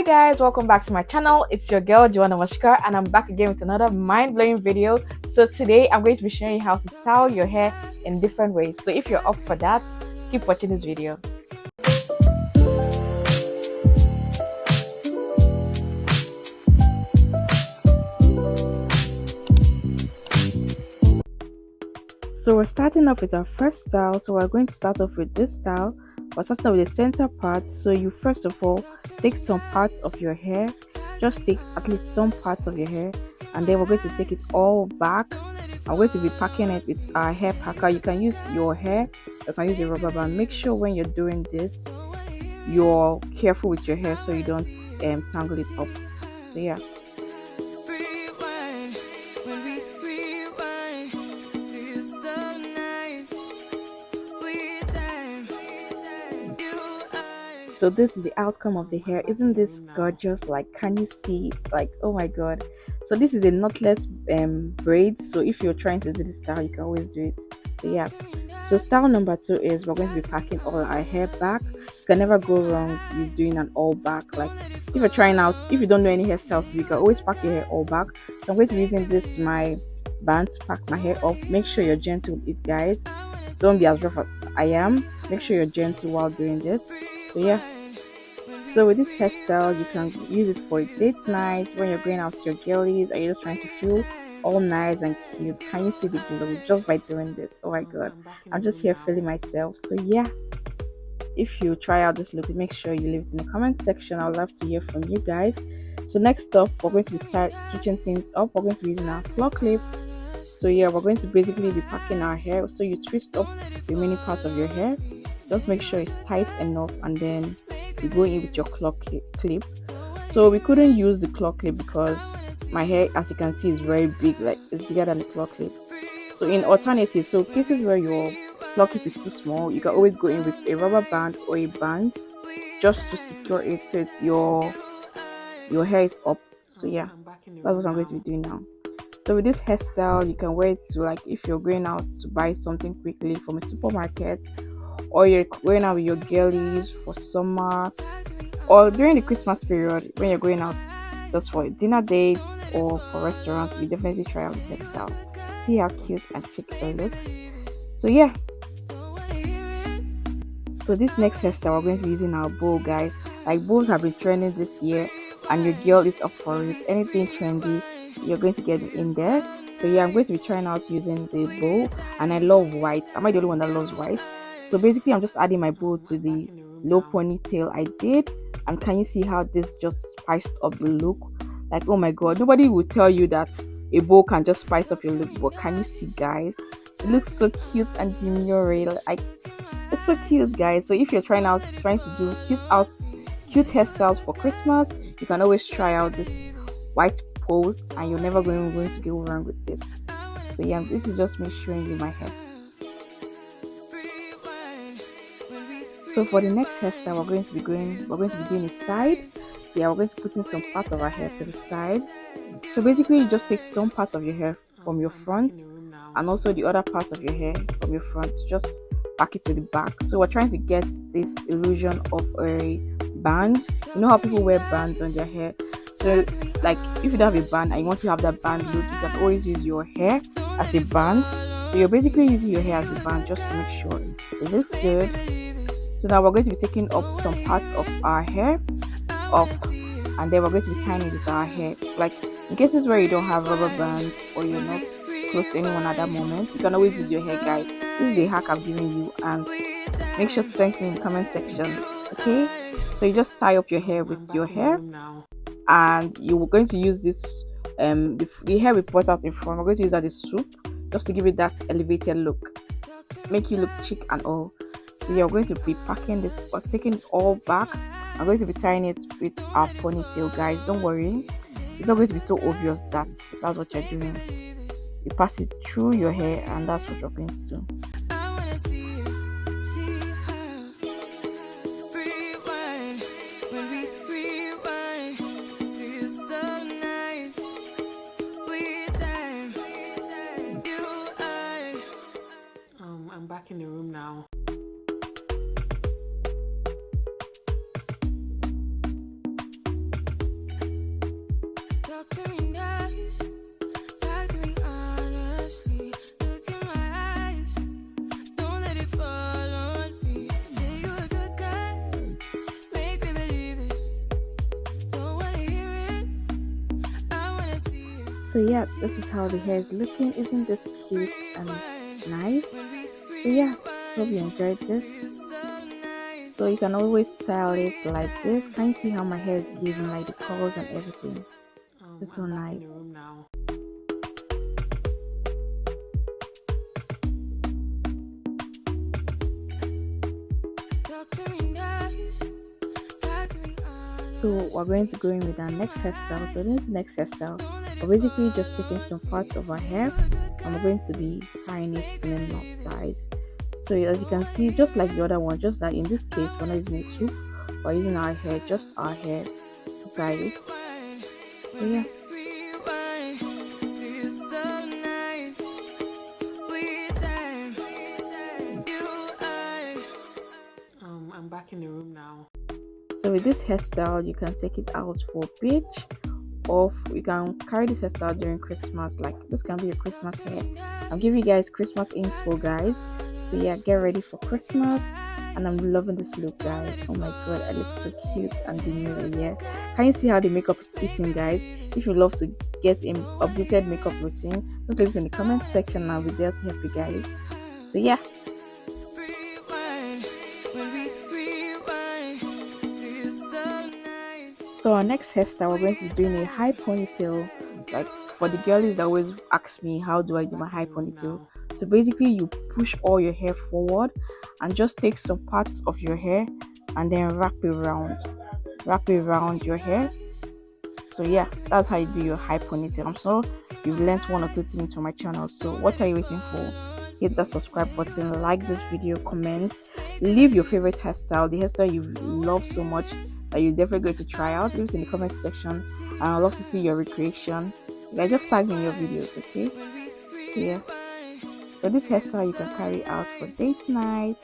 Guys, welcome back to my channel. It's your girl Joanna Mashkar, and I'm back again with another mind-blowing video. So today I'm going to be showing you how to style your hair in different ways. So if you're up for that, keep watching this video. So we're starting off with our first style. So we're going to start off with this style. We're starting off with the center part. So you first of all take some parts of your hair. Just take at least some parts of your hair, and then we're going to take it all back. I'm going to be packing it with our hair packer. You can use your hair, you can use a rubber band. Make sure when you're doing this, you're careful with your hair so you don't tangle it up. So yeah. So this is the outcome of the hair. Isn't this gorgeous? Like, can you see? Like, oh my god. So this is a knotless braids. So if you're trying to do this style, you can always do it. So yeah. So style number 2 is we're going to be packing all our hair back. You can never go wrong with doing an all back. Like if you're trying out, if you don't know any hairstyles, you can always pack your hair all back. So I'm going to be using this my band to pack my hair up. Make sure you're gentle with it, guys. Don't be as rough as I am. Make sure you're gentle while doing this. So yeah. So with this hairstyle, you can use it for date night, when you're going out to your girlies, and you're just trying to feel all nice and cute. Can you see the glow just by doing this? Oh my god, I'm just here feeling myself. So yeah, if you try out this look, make sure you leave it in the comment section. I'd love to hear from you guys. So next up, we're going to be switching things up. We're going to be using our claw clip. So yeah, we're going to basically be packing our hair. So you twist up the remaining parts of your hair. Just make sure it's tight enough, and then you go in with your claw clip. So we couldn't use the claw clip because my hair, as you can see, is very big. Like it's bigger than the claw clip. So in alternative, so cases where your claw clip is too small, you can always go in with a rubber band or a band just to secure it, so it's your hair is up. So yeah, that's what I'm going to be doing now. So with this hairstyle, you can wear it to, like, if you're going out to buy something quickly from a supermarket, or you're going out with your girlies for summer, or during the Christmas period when you're going out just for dinner dates or for restaurants. You definitely try out this hairstyle. See how cute and chic it looks. So yeah. So this next hairstyle, we're going to be using our bow, guys. Like, bows have been trending this year, and your girl is up for it. Anything trendy, you're going to get in there. So yeah, I'm going to be trying out using the bow, and I love white. Am I the only one that loves white? So basically, I'm just adding my bow to the low ponytail I did, and can you see how this just spiced up the look? Like, oh my god, nobody will tell you that a bow can just spice up your look, but can you see, guys? It looks so cute and demure. Like, it's so cute, guys. So if you're trying to do cute hairstyles for Christmas, you can always try out this white bow, and you're never going to go wrong with it. So yeah, this is just me showing you my hairstyle. So for the next hairstyle, we're going to be doing a side. Yeah, we're going to put in some parts of our hair to the side. So basically, you just take some parts of your hair from your front, and also the other parts of your hair from your front. Just pack it to the back. So we're trying to get this illusion of a band. You know how people wear bands on their hair? So like, if you don't have a band and you want to have that band look, you can always use your hair as a band. So you're basically using your hair as a band just to make sure it looks good. So now we're going to be taking up some parts of our hair up, and then we're going to be tying it with our hair. Like, in cases where you don't have rubber bands or you're not close to anyone at that moment, you can always use your hair, guys. This is a hack I've given you, and make sure to thank me in the comment section. Okay, so you just tie up your hair with your hair, and you're going to use this the hair we put out in front. We're going to use that as soup just to give it that elevated look, make you look chic and all. So yeah, we're going to be packing this, or taking it all back. I'm going to be tying it with our ponytail, guys. Don't worry, it's not going to be so obvious that that's what you're doing. You pass it through your hair, and that's what you're going to do. I'm back in the room now. So yeah, this is how the hair is looking. Isn't this cute and nice? So yeah, hope you enjoyed this. So you can always style it like this. Can you see how my hair is giving, like the curls and everything? It's so I'm back in the nice. room now. So we're going to go in with our next hairstyle. So this next hairstyle, we're basically just taking some parts of our hair and we're going to be tying it in a knot, guys. So as you can see, just like the other one, just that in this case we're not using a soup, we're using our hair, just our hair to tie it. So yeah. I'm back in the room now. So with this hairstyle, you can take it out for beach, or you can carry this hairstyle during Christmas. Like this can be your Christmas hair. I'm giving you guys Christmas inspo, guys. So yeah, get ready for Christmas. And I'm loving this look, guys. Oh my god, I look so cute and demure. Yeah, can you see how the makeup is eating, guys? If you love to get an updated makeup routine, just leave it in the comment section and I'll be there to help you guys. So yeah. So our next hairstyle, we're going to be doing a high ponytail. Like for the girlies that always ask me, how do I do my high ponytail? So basically you push all your hair forward and just take some parts of your hair and then wrap it around your hair. So yeah, that's how you do your high ponytail. I'm sure you've learned one or two things from my channel. So what are you waiting for? Hit that subscribe button, like this video, comment, leave your favorite hairstyle, the hairstyle you love so much that you're definitely going to try out. Leave it in the comment section and I'd love to see your recreation. Yeah, just tag me in your videos, okay? Yeah. So this hairstyle you can carry out for date night,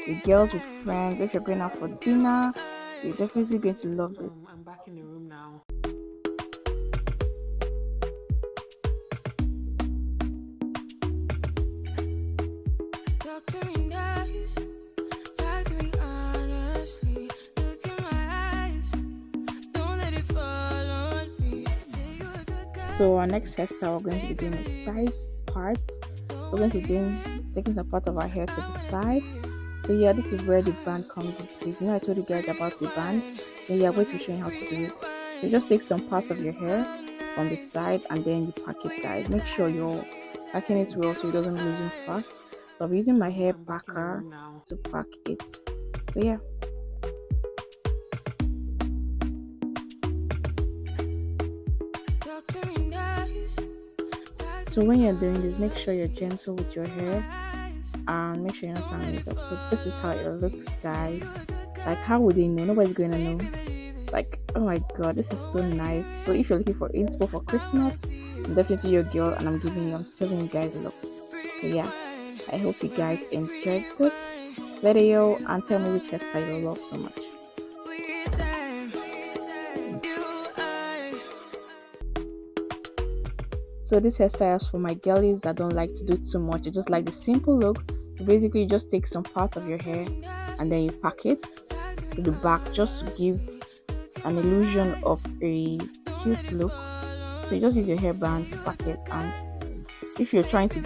with girls, with friends. If you're going out for dinner, you're definitely going to love this. I'm back in the room now. So our next hairstyle, we're going to be doing a side part. We're going to be taking some part of our hair to the side. So yeah, this is where the band comes in place. You know, I told you guys about the band. So yeah, I'm going to be showing you how to do it. So just take some parts of your hair from the side and then you pack it, guys. Make sure you're packing it well so it doesn't loosen fast. So I'm using my hair packer to pack it. So yeah. So when you're doing this, make sure you're gentle with your hair and make sure you're not tying it up. So this is how it looks, guys. Like, how would they know? Nobody's going to know. Like, oh my god, this is so nice. So if you're looking for inspo for Christmas, I'm definitely your girl and I'm serving you guys looks. So yeah, I hope you guys enjoyed this video and tell me which hairstyle you love so much. So this hairstyle is for my girlies that don't like to do too much. You just like the simple look. So basically you just take some parts of your hair and then you pack it to the back just to give an illusion of a cute look. So you just use your hairband to pack it, and if you're trying to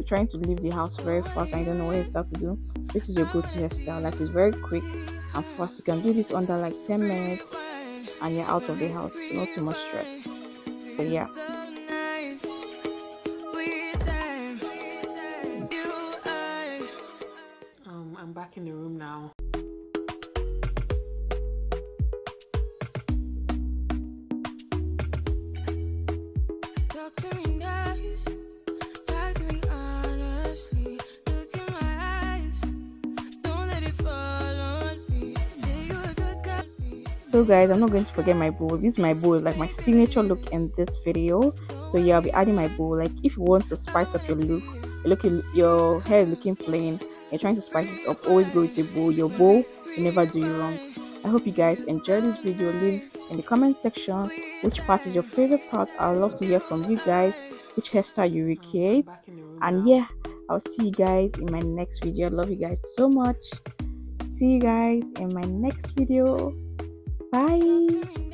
trying to leave the house very fast and you don't know what hairstyle to do, this is your go-to hairstyle. Like, it's very quick and fast. You can do this under like 10 minutes and you're out of the house. Not too much stress. So yeah. I'm back in the room now. So guys, I'm not going to forget my bowl. This is my bowl, like my signature look in this video. So yeah, I'll be adding my bowl. Like, if you want to spice up your look, your hair is looking plain, you're trying to spice it up, always go with a bowl. Your bowl will never do you wrong. I hope you guys enjoyed this video. Leave in the comment section which part is your favorite part. I'd love to hear from you guys, which hairstyle you recreate. And yeah, I'll see you guys in my next video. I love you guys so much. See you guys in my next video. Bye.